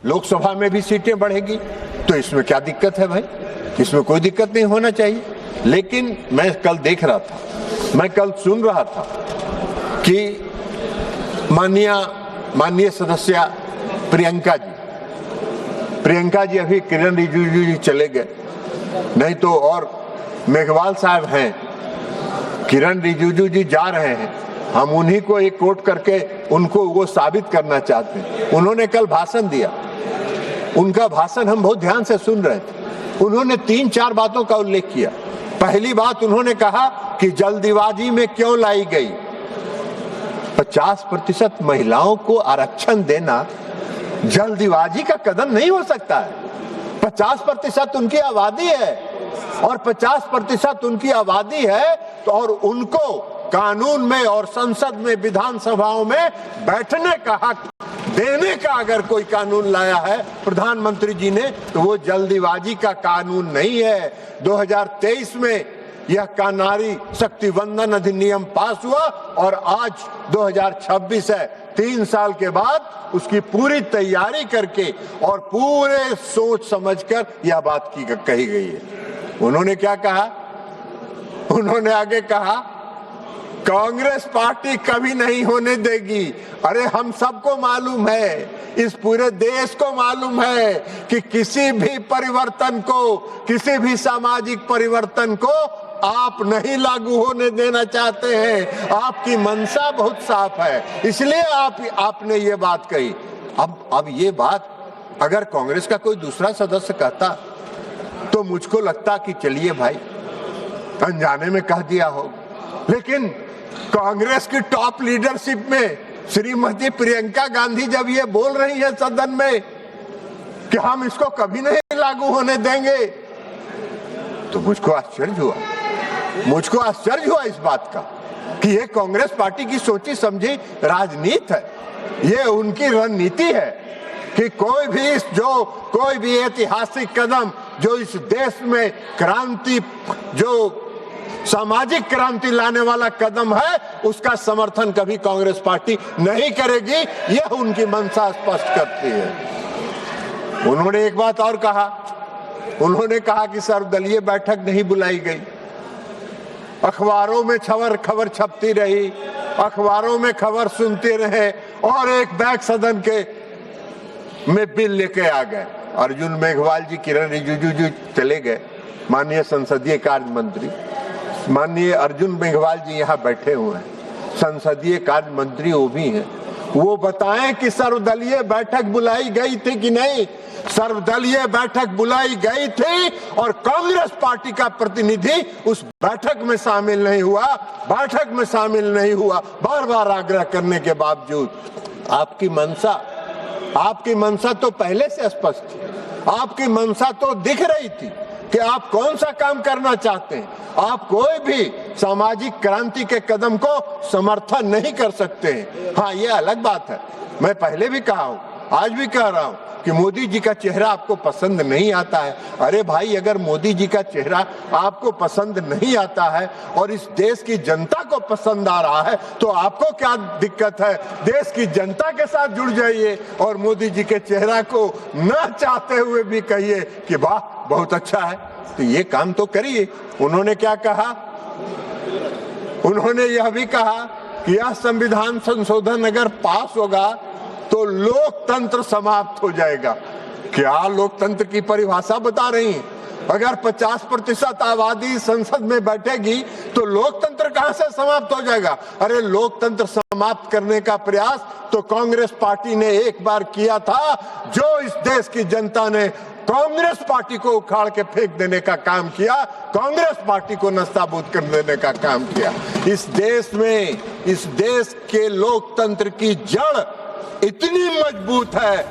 लोकसभा में भी सीटें बढ़ेगी, तो इसमें क्या दिक्कत है भाई? इसमें कोई दिक्कत नहीं होना चाहिए। लेकिन मैं कल देख रहा था, मैं कल सुन रहा था कि माननीय सदस्य प्रियंका जी अभी किरण रिजिजू जी चले गए, नहीं तो और मेघवाल साहब हैं, किरण रिजिजू जी जा रहे हैं, हम उन्हीं को एक कोट करके उनको वो साबित करना चाहते हैं। उन्होंने कल भाषण दिया, उनका भाषण हम बहुत ध्यान से सुन रहे थे। उन्होंने 3-4 बातों का उल्लेख किया। पहली बात उन्होंने कहा कि जल्दीबाजी में क्यों लाई गई। 50% महिलाओं को आरक्षण देना जल्दीबाजी का कदम नहीं हो सकता है। 50% उनकी आबादी है, और 50% उनकी आबादी है तो और उनको कानून में और संसद में, विधानसभाओं में बैठने का हक देने का अगर कोई कानून लाया है प्रधानमंत्री जी ने, तो वो जल्दीबाजी का कानून नहीं है। 2023 में यह नारी शक्ति वंदन अधिनियम पास हुआ और आज 2026 है। 3 साल के बाद उसकी पूरी तैयारी करके और पूरे सोच समझकर यह बात कही गई है। उन्होंने क्या कहा? उन्होंने आगे कहा कांग्रेस पार्टी कभी नहीं होने देगी। अरे हम सबको मालूम है, इस पूरे देश को मालूम है कि किसी भी परिवर्तन को, किसी भी सामाजिक परिवर्तन को आप नहीं लागू होने देना चाहते हैं। आपकी मंशा बहुत साफ है, इसलिए आपने ये बात कही। अब ये बात अगर कांग्रेस का कोई दूसरा सदस्य कहता तो मुझको लगता कि चलिए भाई अनजाने में कह दिया हो, लेकिन कांग्रेस की टॉप लीडरशिप में श्रीमती प्रियंका गांधी जब ये बोल रही है सदन में कि हम इसको कभी नहीं लागू होने देंगे, तो मुझको आश्चर्य हुआ इस बात का कि ये कांग्रेस पार्टी की सोची समझी राजनीति है। ये उनकी रणनीति है कि कोई भी ऐतिहासिक कदम जो इस देश में क्रांति, जो सामाजिक क्रांति लाने वाला कदम है, उसका समर्थन कभी कांग्रेस पार्टी नहीं करेगी। यह उनकी मंशा स्पष्ट करती है। उन्होंने एक बात और कहा, उन्होंने कहा कि सर्वदलीय बैठक नहीं बुलाई गई। अखबारों में खबर छपती रही, अखबारों में खबर सुनते रहे और एक बैग सदन के में बिल लेके आ गए। अर्जुन मेघवाल जी, किरण रिजिजू जी चले गए, माननीय संसदीय कार्य मंत्री माननीय अर्जुन मेघवाल जी यहाँ बैठे हुए हैं, संसदीय कार्य मंत्री वो भी हैं। वो बताएं कि सर्वदलीय बैठक बुलाई गई थी कि नहीं। सर्वदलीय बैठक बुलाई गई थी और कांग्रेस पार्टी का प्रतिनिधि उस बैठक में शामिल नहीं हुआ, बार बार आग्रह करने के बावजूद। आपकी मंशा तो पहले से स्पष्ट थी, आपकी मंशा तो दिख रही थी कि आप कौन सा काम करना चाहते हैं। आप कोई भी सामाजिक क्रांति के कदम को समर्थन नहीं कर सकते हैं। हाँ, ये अलग बात है, मैं पहले भी कहा हूं, आज भी कह रहा हूं कि मोदी जी का चेहरा आपको पसंद नहीं आता है। अरे भाई, अगर मोदी जी का चेहरा आपको पसंद नहीं आता है और इस देश की जनता को पसंद आ रहा है, तो आपको क्या दिक्कत है? देश की जनता के साथ जुड़ जाइए और मोदी जी के चेहरा को न चाहते हुए भी कहिए कि वाह बहुत अच्छा है, तो ये काम तो करिए। उन्होंने क्या कहा? उन्होंने यह भी कहा कि यह संविधान संशोधन अगर पास होगा तो लोकतंत्र समाप्त हो जाएगा। क्या लोकतंत्र की परिभाषा बता रही हैं? अगर 50% आबादी संसद में बैठेगी तो लोकतंत्र कहां से समाप्त हो जाएगा? अरे लोकतंत्र समाप्त करने का प्रयास तो कांग्रेस पार्टी ने एक बार किया था, जो इस देश की जनता ने कांग्रेस पार्टी को उखाड़ के फेंक देने का काम किया, कांग्रेस पार्टी को नस्ताबूद कर देने का काम किया। इस देश के लोकतंत्र की जड़ इतनी मजबूत है